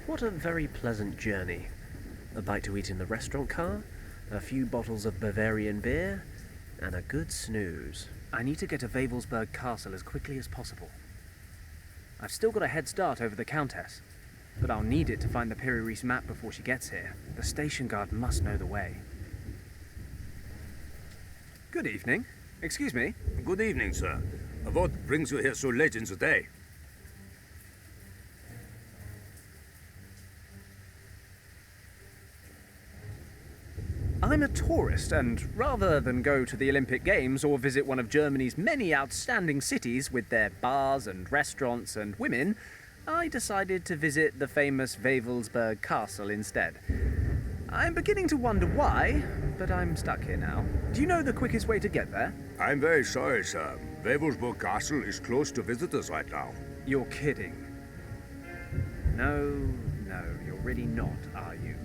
What a very pleasant journey. A bite to eat in the restaurant car, a few bottles of Bavarian beer, and a good snooze. I need to get to Wewelsburg Castle as quickly as possible. I've still got a head start over the Countess, but I'll need it to find the Piri Reis map before she gets here. The station guard must know the way. Good evening. Excuse me. Good evening, sir. What brings you here so late in the day? I'm a tourist, and rather than go to the Olympic Games or visit one of Germany's many outstanding cities with their bars and restaurants and women, I decided to visit the famous Wewelsburg Castle instead. I'm beginning to wonder why, but I'm stuck here now. Do you know the quickest way to get there? I'm very sorry, sir. Wewelsburg Castle is closed to visitors right now. You're kidding. No, you're really not, are you?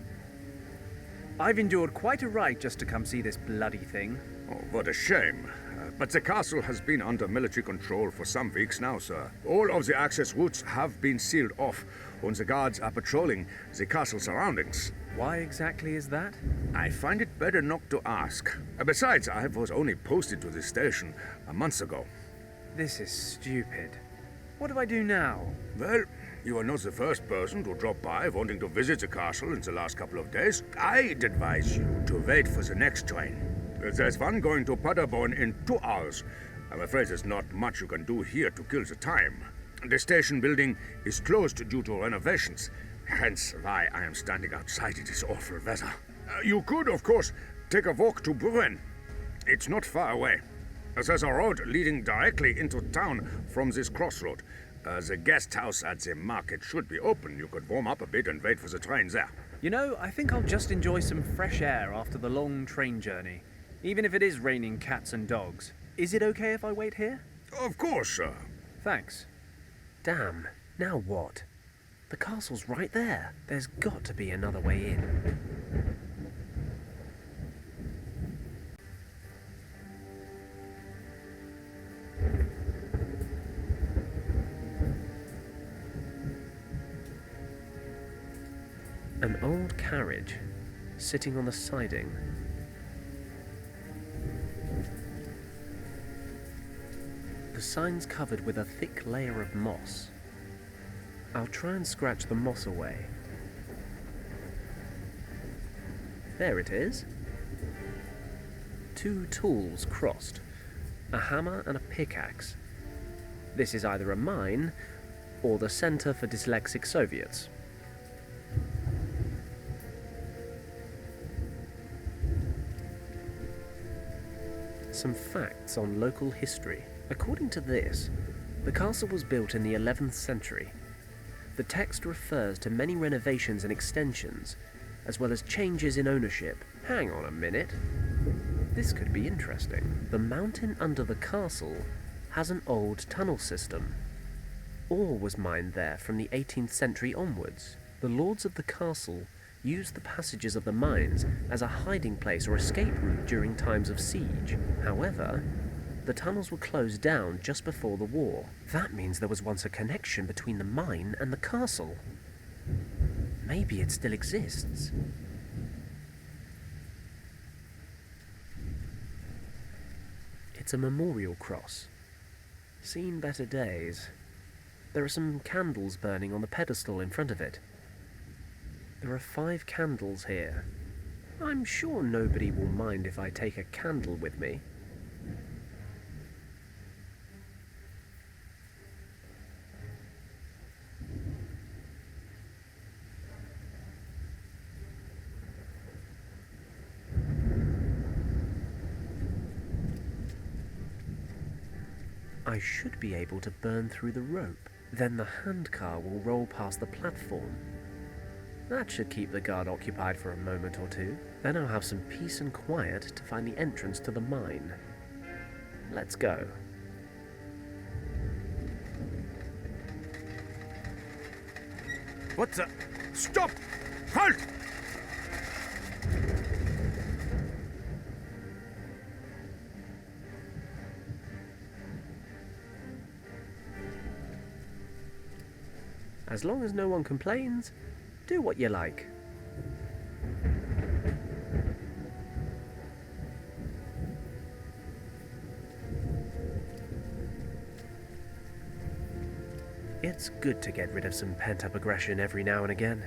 I've endured quite a ride just to come see this bloody thing. Oh, what a shame. But the castle has been under military control for some weeks now, sir. All of the access routes have been sealed off, and the guards are patrolling the castle surroundings. Why exactly is that? I find it better not to ask. Besides, I was only posted to this station a month ago. This is stupid. What do I do now? Well, you are not the first person to drop by wanting to visit the castle in the last couple of days. I'd advise you to wait for the next train. There's one going to Paderborn in 2 hours. I'm afraid there's not much you can do here to kill the time. The station building is closed due to renovations, hence why I am standing outside in this awful weather. You could, of course, take a walk to Brünn. It's not far away. There's a road leading directly into town from this crossroad. The guest house at the market should be open. You could warm up a bit and wait for the train there. You know, I think I'll just enjoy some fresh air after the long train journey, even if it is raining cats and dogs. Is it okay if I wait here? Of course, sir. Thanks. Damn, now what? The castle's right there. There's got to be another way in. An old carriage, sitting on the siding. The sign's covered with a thick layer of moss. I'll try and scratch the moss away. There it is. 2 tools crossed, a hammer and a pickaxe. This is either a mine or the Center for Dyslexic Soviets. Some facts on local history. According to this, the castle was built in the 11th century. The text refers to many renovations and extensions, as well as changes in ownership. Hang on a minute. This could be interesting. The mountain under the castle has an old tunnel system. Ore was mined there from the 18th century onwards. The lords of the castle used the passages of the mines as a hiding place or escape route during times of siege. However, the tunnels were closed down just before the war. That means there was once a connection between the mine and the castle. Maybe it still exists. It's a memorial cross. Seen better days. There are some candles burning on the pedestal in front of it. There are 5 candles here. I'm sure nobody will mind if I take a candle with me. I should be able to burn through the rope. Then the handcar will roll past the platform. That should keep the guard occupied for a moment or two. Then I'll have some peace and quiet to find the entrance to the mine. Let's go. What the? Stop! Halt! As long as no one complains, do what you like. It's good to get rid of some pent-up aggression every now and again.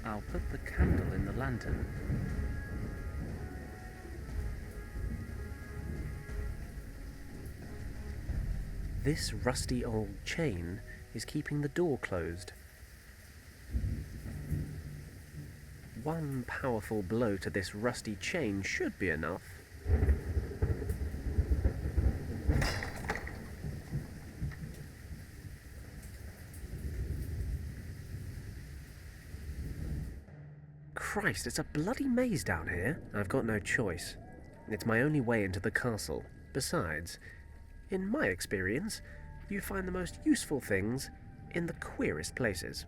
I'll put the candle in the lantern. This rusty old chain is keeping the door closed. One powerful blow to this rusty chain should be enough. Christ, it's a bloody maze down here. I've got no choice. It's my only way into the castle. Besides, in my experience, you find the most useful things in the queerest places.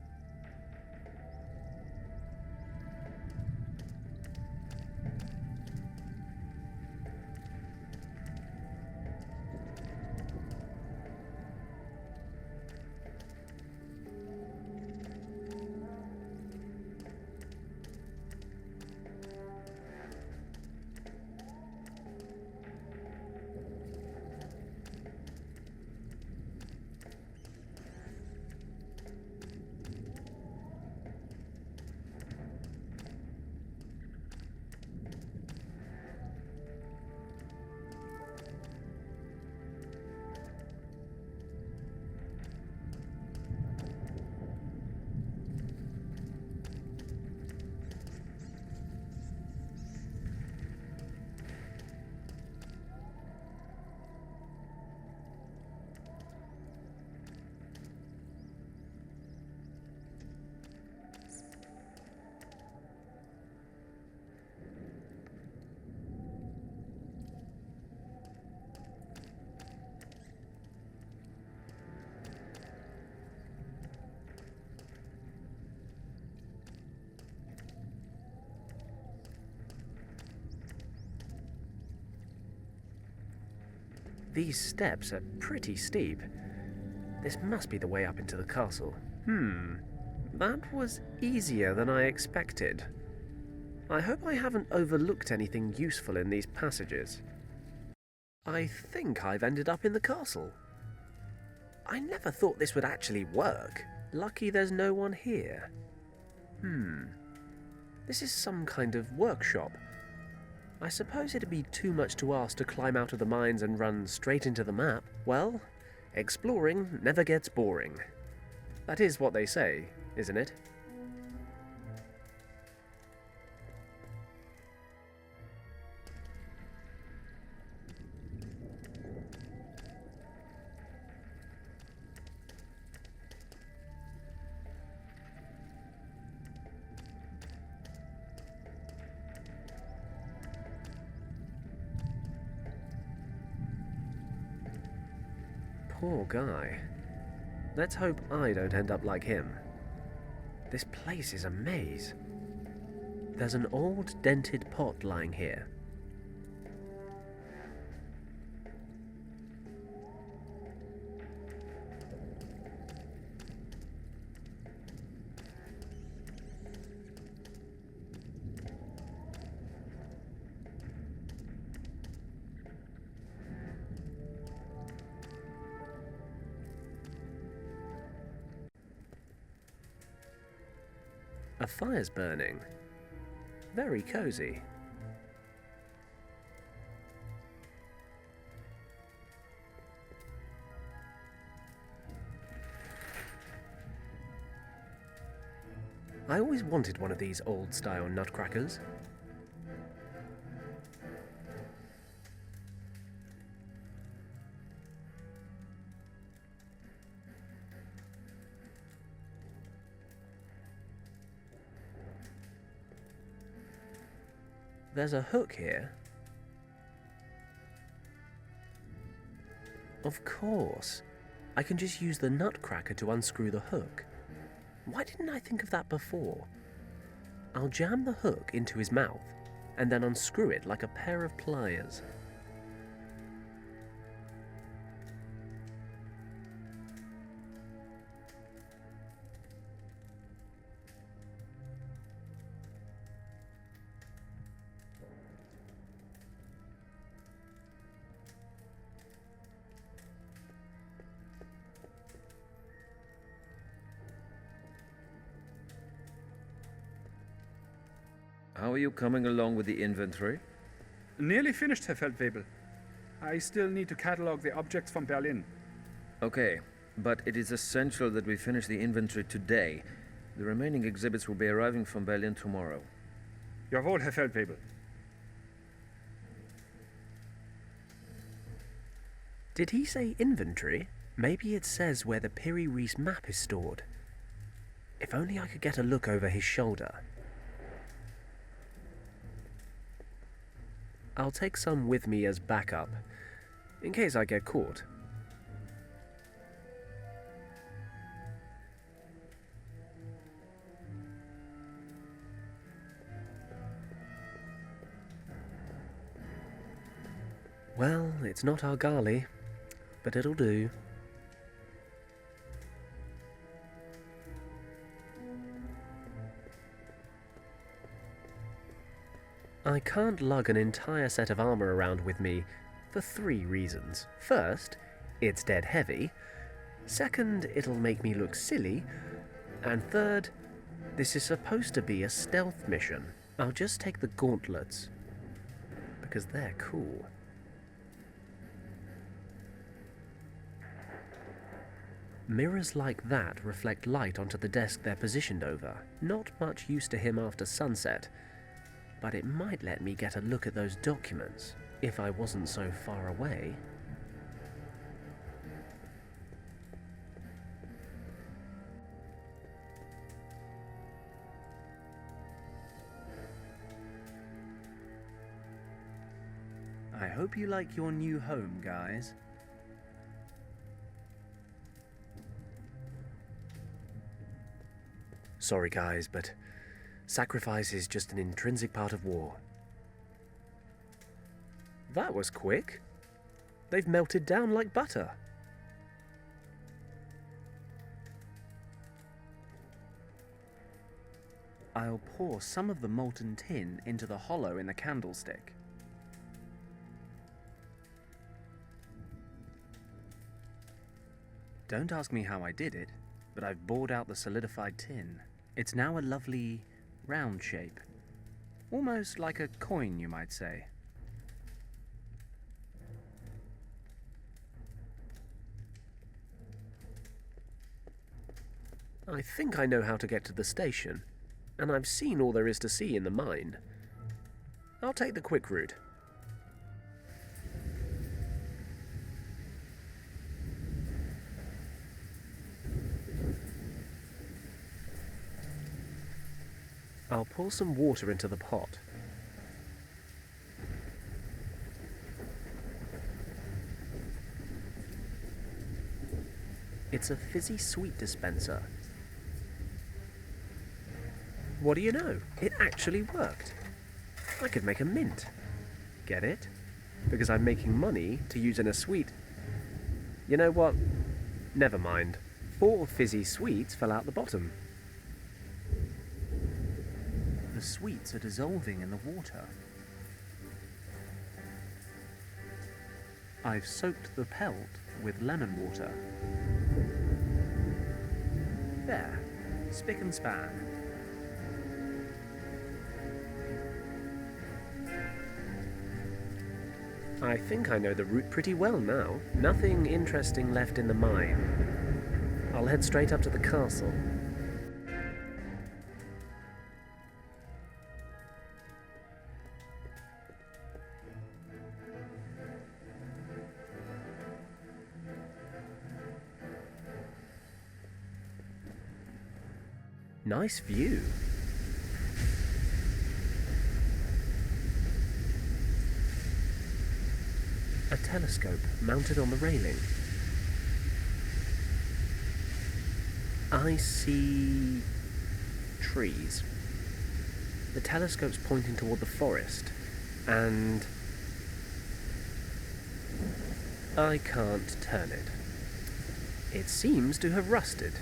These steps are pretty steep. This must be the way up into the castle. That was easier than I expected. I hope I haven't overlooked anything useful in these passages. I think I've ended up in the castle. I never thought this would actually work. Lucky there's no one here. This is some kind of workshop. I suppose it'd be too much to ask to climb out of the mines and run straight into the map. Well, exploring never gets boring. That is what they say, isn't it? Poor guy. Let's hope I don't end up like him. This place is a maze. There's an old dented pot lying here. A fire's burning. Very cozy. I always wanted one of these old-style nutcrackers. There's a hook here. Of course. I can just use the nutcracker to unscrew the hook. Why didn't I think of that before? I'll jam the hook into his mouth. and then unscrew it like a pair of pliers. How are you coming along with the inventory? Nearly finished, Herr Feldwebel. I still need to catalog the objects from Berlin. Okay, but it is essential that we finish the inventory today. The remaining exhibits will be arriving from Berlin tomorrow. Jawohl, Herr Feldwebel. Did he say inventory? Maybe it says where the Piri Reis map is stored. If only I could get a look over his shoulder. I'll take some with me as backup, in case I get caught. Well, it's not Argali, but it'll do. I can't lug an entire set of armor around with me for 3 reasons. First, it's dead heavy. Second, it'll make me look silly. And third, this is supposed to be a stealth mission. I'll just take the gauntlets, because they're cool. Mirrors like that reflect light onto the desk they're positioned over. Not much use to him after sunset, but it might let me get a look at those documents if I wasn't so far away. I hope you like your new home, guys. Sorry guys, but sacrifice is just an intrinsic part of war. That was quick. They've melted down like butter. I'll pour some of the molten tin into the hollow in the candlestick. Don't ask me how I did it, but I've bored out the solidified tin. It's now a lovely round shape. Almost like a coin, you might say. I think I know how to get to the station, and I've seen all there is to see in the mine. I'll take the quick route. I'll pour some water into the pot. It's a fizzy sweet dispenser. What do you know? It actually worked. I could make a mint. Get it? Because I'm making money to use in a sweet. You know what? Never mind. 4 fizzy sweets fell out the bottom. The sweets are dissolving in the water. I've soaked the pelt with lemon water. There, spick and span. I think I know the route pretty well now. Nothing interesting left in the mine. I'll head straight up to the castle. Nice view. A telescope mounted on the railing. I see trees. The telescope's pointing toward the forest, and I can't turn it. It seems to have rusted.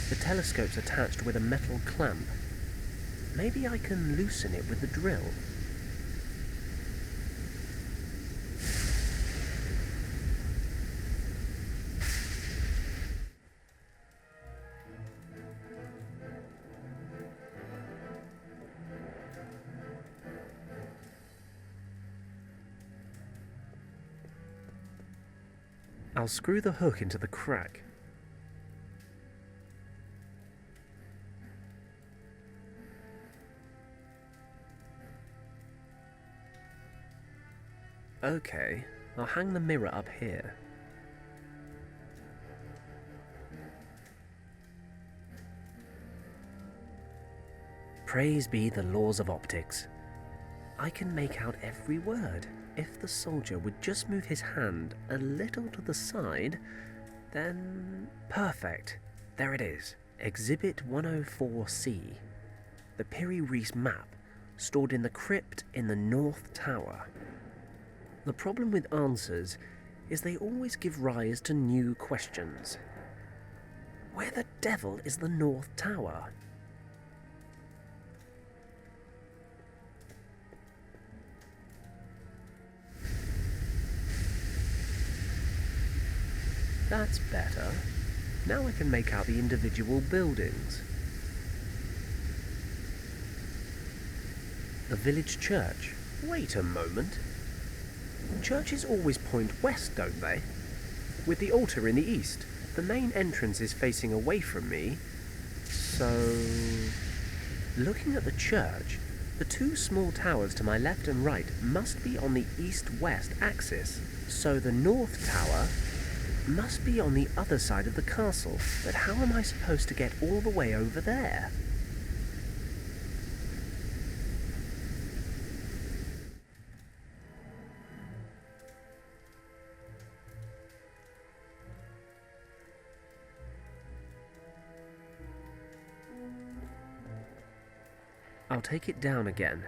The telescope's attached with a metal clamp. Maybe I can loosen it with the drill. I'll screw the hook into the crack. Okay, I'll hang the mirror up here. Praise be the laws of optics. I can make out every word. If the soldier would just move his hand a little to the side, then perfect. There it is. Exhibit 104C. The Piri Reis map, stored in the crypt in the North Tower. The problem with answers is they always give rise to new questions. Where the devil is the North Tower? That's better. Now I can make out the individual buildings. The village church. Wait a moment. Churches always point west, don't they? With the altar in the east. The main entrance is facing away from me. So, looking at the church, the two small towers to my left and right must be on the east-west axis. So the North Tower must be on the other side of the castle, but how am I supposed to get all the way over there? I'll take it down again.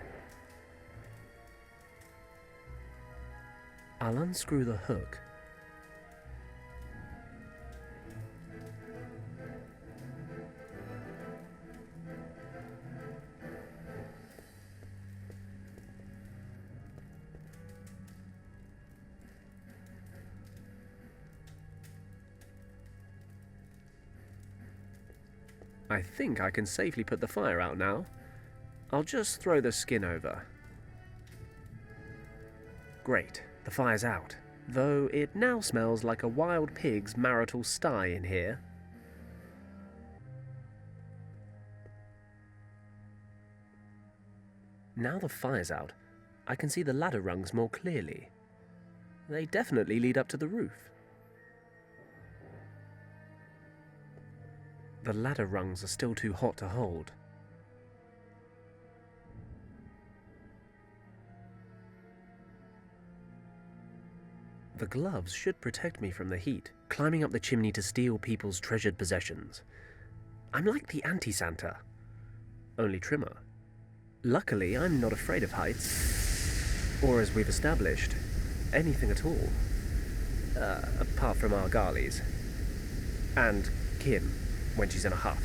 I'll unscrew the hook. I think I can safely put the fire out now. I'll just throw the skin over. Great, the fire's out, though it now smells like a wild pig's marital sty in here. Now the fire's out, I can see the ladder rungs more clearly. They definitely lead up to the roof. The ladder rungs are still too hot to hold. The gloves should protect me from the heat, climbing up the chimney to steal people's treasured possessions. I'm like the anti-Santa, only trimmer. Luckily, I'm not afraid of heights, or as we've established, anything at all. Apart from our Garleys. And Kim, when she's in a huff.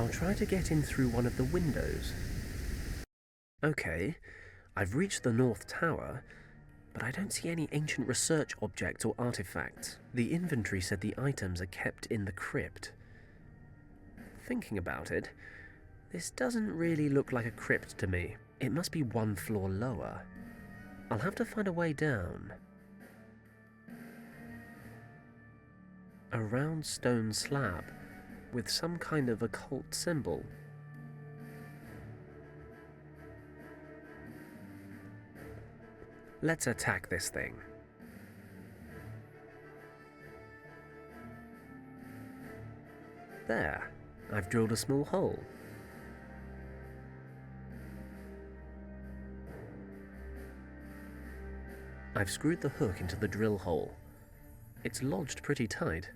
I'll try to get in through one of the windows. Okay, I've reached the North Tower, but I don't see any ancient research objects or artifacts. The inventory said the items are kept in the crypt. Thinking about it, this doesn't really look like a crypt to me. It must be one floor lower. I'll have to find a way down. A round stone slab with some kind of occult symbol. Let's attack this thing. There, I've drilled a small hole. I've screwed the hook into the drill hole. It's lodged pretty tight.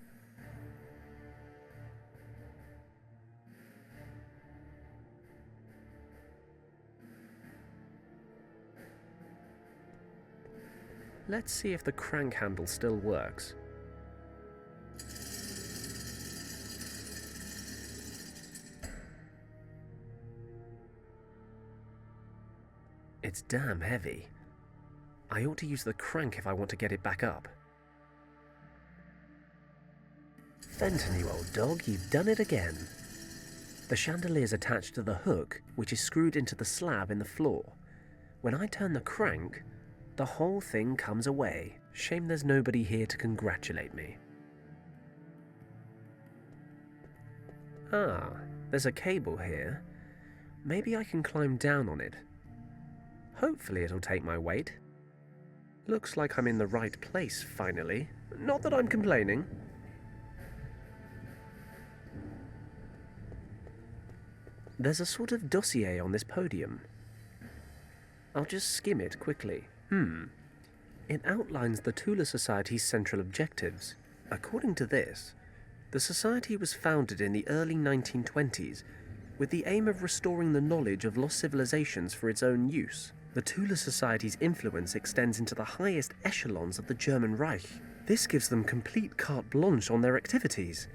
Let's see if the crank handle still works. It's damn heavy. I ought to use the crank if I want to get it back up. Fenton, you old dog, you've done it again. The chandelier's attached to the hook, which is screwed into the slab in the floor. When I turn the crank, the whole thing comes away. Shame there's nobody here to congratulate me. Ah, there's a cable here. Maybe I can climb down on it. Hopefully it'll take my weight. Looks like I'm in the right place, finally. Not that I'm complaining. There's a sort of dossier on this podium. I'll just skim it quickly. It outlines the Tula Society's central objectives. According to this, the Society was founded in the early 1920s with the aim of restoring the knowledge of lost civilizations for its own use. The Tula Society's influence extends into the highest echelons of the German Reich. This gives them complete carte blanche on their activities.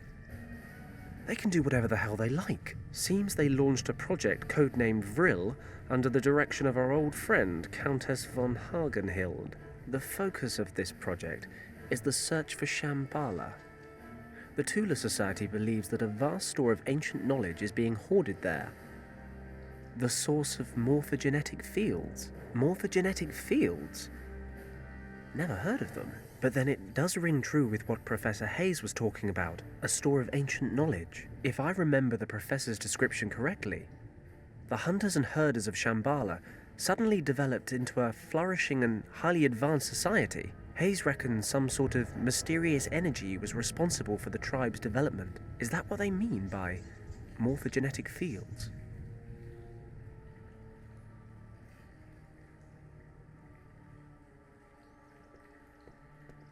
They can do whatever the hell they like. Seems they launched a project codenamed Vril under the direction of our old friend, Countess von Hagenhild. The focus of this project is the search for Shambhala. The Tula Society believes that a vast store of ancient knowledge is being hoarded there. The source of morphogenetic fields. Morphogenetic fields? Never heard of them. But then it does ring true with what Professor Hayes was talking about, a store of ancient knowledge. If I remember the professor's description correctly, the hunters and herders of Shambhala suddenly developed into a flourishing and highly advanced society. Hayes reckons some sort of mysterious energy was responsible for the tribe's development. Is that what they mean by morphogenetic fields?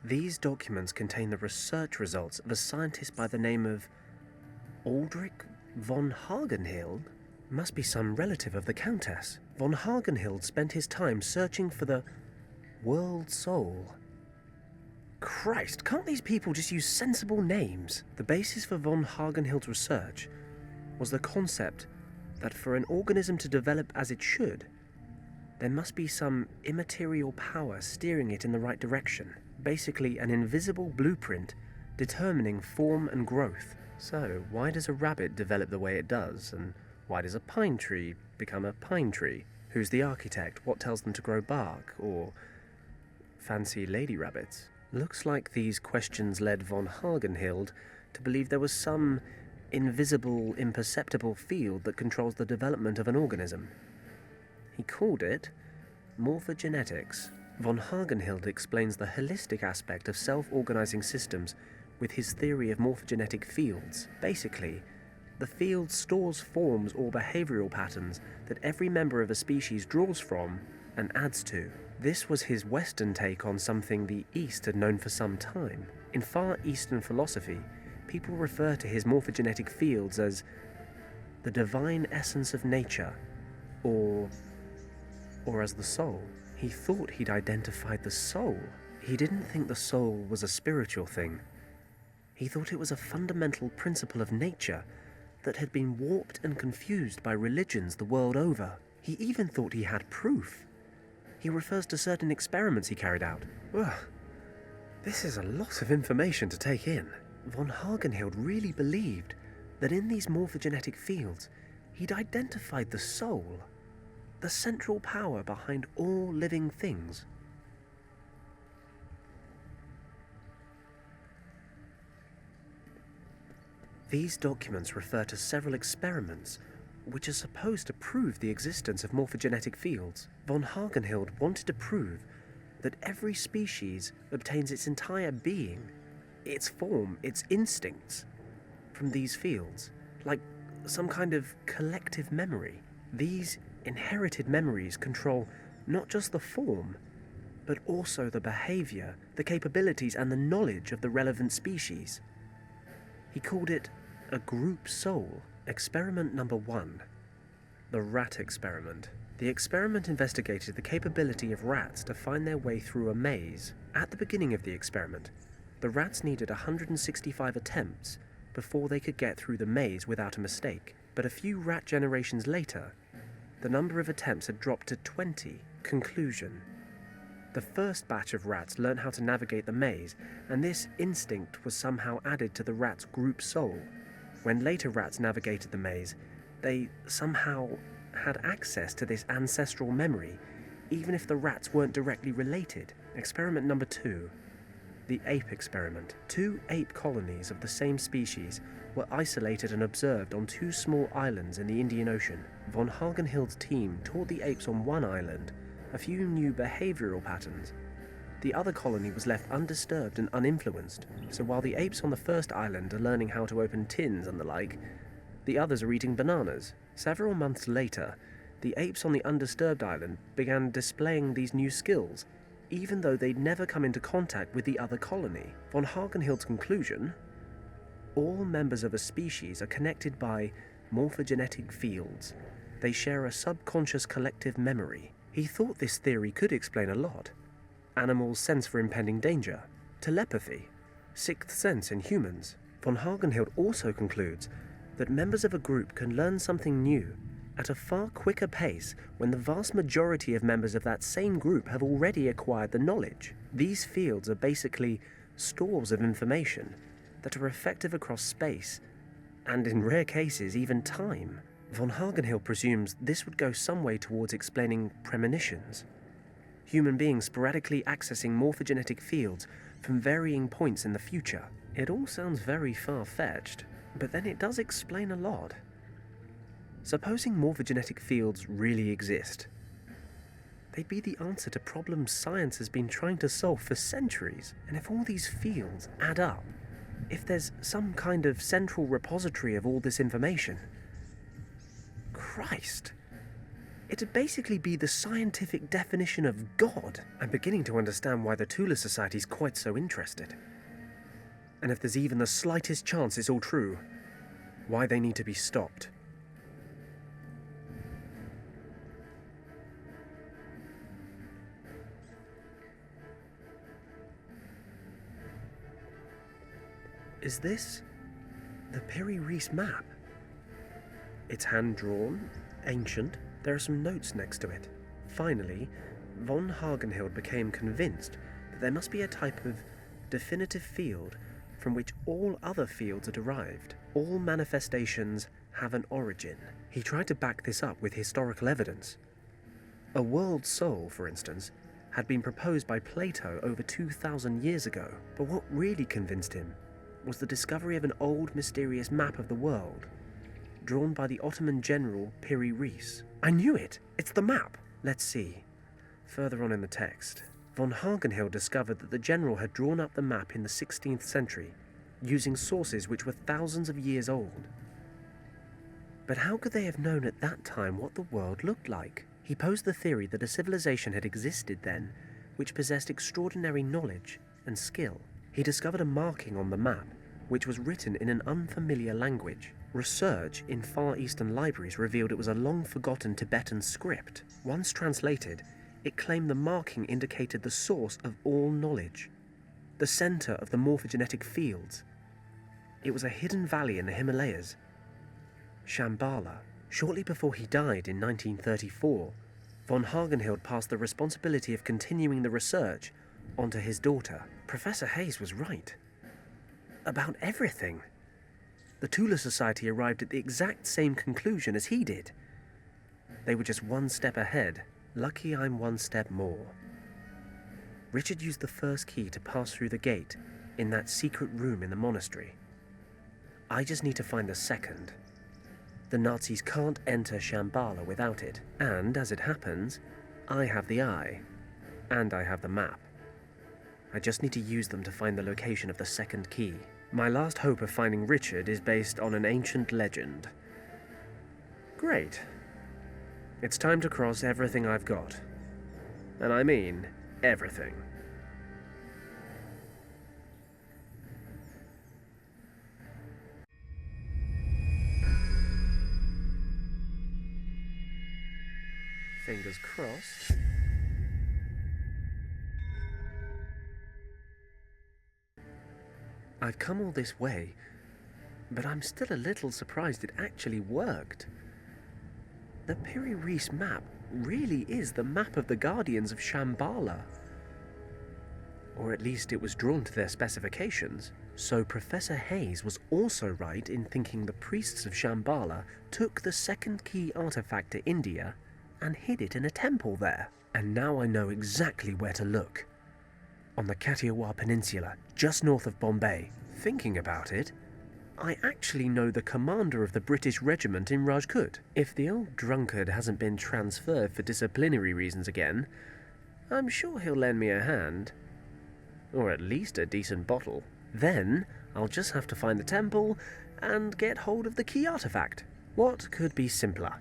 These documents contain the research results of a scientist by the name of Aldrich von Hagenhild. Must be some relative of the Countess. Von Hagenhild spent his time searching for the world soul. Christ, can't these people just use sensible names? The basis for von Hagenhild's research was the concept that for an organism to develop as it should, there must be some immaterial power steering it in the right direction. Basically, an invisible blueprint determining form and growth. So, why does a rabbit develop the way it does? And why does a pine tree become a pine tree? Who's the architect? What tells them to grow bark? Or fancy lady rabbits? Looks like these questions led von Hagenhild to believe there was some invisible, imperceptible field that controls the development of an organism. He called it morphogenetics. Von Hagenhild explains the holistic aspect of self-organizing systems with his theory of morphogenetic fields. Basically, the field stores forms or behavioral patterns that every member of a species draws from and adds to. This was his Western take on something the East had known for some time. In Far Eastern philosophy, people refer to his morphogenetic fields as the divine essence of nature, or as the soul. He thought he'd identified the soul. He didn't think the soul was a spiritual thing. He thought it was a fundamental principle of nature that had been warped and confused by religions the world over. He even thought he had proof. He refers to certain experiments he carried out. Ugh. This is a lot of information to take in. Von Hagenhild really believed that in these morphogenetic fields, he'd identified the soul, the central power behind all living things. These documents refer to several experiments which are supposed to prove the existence of morphogenetic fields. Von Hagenhild wanted to prove that every species obtains its entire being, its form, its instincts, from these fields, like some kind of collective memory. These inherited memories control not just the form, but also the behavior, the capabilities, and the knowledge of the relevant species. He called it a group soul. Experiment number 1. The rat experiment. The experiment investigated the capability of rats to find their way through a maze. At the beginning of the experiment, the rats needed 165 attempts before they could get through the maze without a mistake. But a few rat generations later, the number of attempts had dropped to 20. Conclusion. The first batch of rats learned how to navigate the maze, and this instinct was somehow added to the rat's group soul. When later rats navigated the maze, they somehow had access to this ancestral memory, even if the rats weren't directly related. Experiment number 2. The ape experiment. 2 ape colonies of the same species were isolated and observed on 2 small islands in the Indian Ocean. Von Hagenhild's team taught the apes on one island a few new behavioral patterns. The other colony was left undisturbed and uninfluenced, so while the apes on the first island are learning how to open tins and the like, the others are eating bananas. Several months later, the apes on the undisturbed island began displaying these new skills, even though they'd never come into contact with the other colony. Von Hagenhild's conclusion: all members of a species are connected by morphogenetic fields. They share a subconscious collective memory. He thought this theory could explain a lot. Animals' sense for impending danger, telepathy, sixth sense in humans. Von Hagenhild also concludes that members of a group can learn something new at a far quicker pace when the vast majority of members of that same group have already acquired the knowledge. These fields are basically stores of information that are effective across space, and in rare cases even time. Von Hagenhild presumes this would go some way towards explaining premonitions. Human beings sporadically accessing morphogenetic fields from varying points in the future. It all sounds very far-fetched, but then it does explain a lot. Supposing morphogenetic fields really exist, they'd be the answer to problems science has been trying to solve for centuries. And if all these fields add up, if there's some kind of central repository of all this information, Christ, it'd basically be the scientific definition of God. I'm beginning to understand why the Tula Society's quite so interested. And if there's even the slightest chance it's all true, why they need to be stopped. Is this the Piri Reis map? It's hand-drawn, ancient. There are some notes next to it. Finally, von Hagenhild became convinced that there must be a type of definitive field from which all other fields are derived. All manifestations have an origin. He tried to back this up with historical evidence. A world soul, for instance, had been proposed by Plato over 2,000 years ago. But what really convinced him was the discovery of an old, mysterious map of the world, drawn by the Ottoman general Piri Reis. I knew it! It's the map! Let's see. Further on in the text, von Hagenhild discovered that the general had drawn up the map in the 16th century, using sources which were thousands of years old. But how could they have known at that time what the world looked like? He posed the theory that a civilization had existed then, which possessed extraordinary knowledge and skill. He discovered a marking on the map, which was written in an unfamiliar language. Research in Far Eastern libraries revealed it was a long-forgotten Tibetan script. Once translated, it claimed the marking indicated the source of all knowledge, the center of the morphogenetic fields. It was a hidden valley in the Himalayas, Shambhala. Shortly before he died in 1934, von Hagenhild passed the responsibility of continuing the research onto his daughter. Professor Hayes was right. About everything. The Tula Society arrived at the exact same conclusion as he did. They were just one step ahead. Lucky I'm one step more. Richard used the first key to pass through the gate in that secret room in the monastery. I just need to find the second. The Nazis can't enter Shambhala without it, and as it happens, I have the eye, and I have the map. I just need to use them to find the location of the second key. My last hope of finding Richard is based on an ancient legend. Great. It's time to cross everything I've got. And I mean everything. Fingers crossed. I've come all this way, but I'm still a little surprised it actually worked. The Piri Reis map really is the map of the Guardians of Shambhala. Or at least it was drawn to their specifications. So Professor Hayes was also right in thinking the priests of Shambhala took the second key artifact to India and hid it in a temple there. And now I know exactly where to look. On the Kathiawar Peninsula, just north of Bombay. Thinking about it, I actually know the commander of the British regiment in Rajkot. If the old drunkard hasn't been transferred for disciplinary reasons again, I'm sure he'll lend me a hand. Or at least a decent bottle. Then I'll just have to find the temple and get hold of the key artifact. What could be simpler?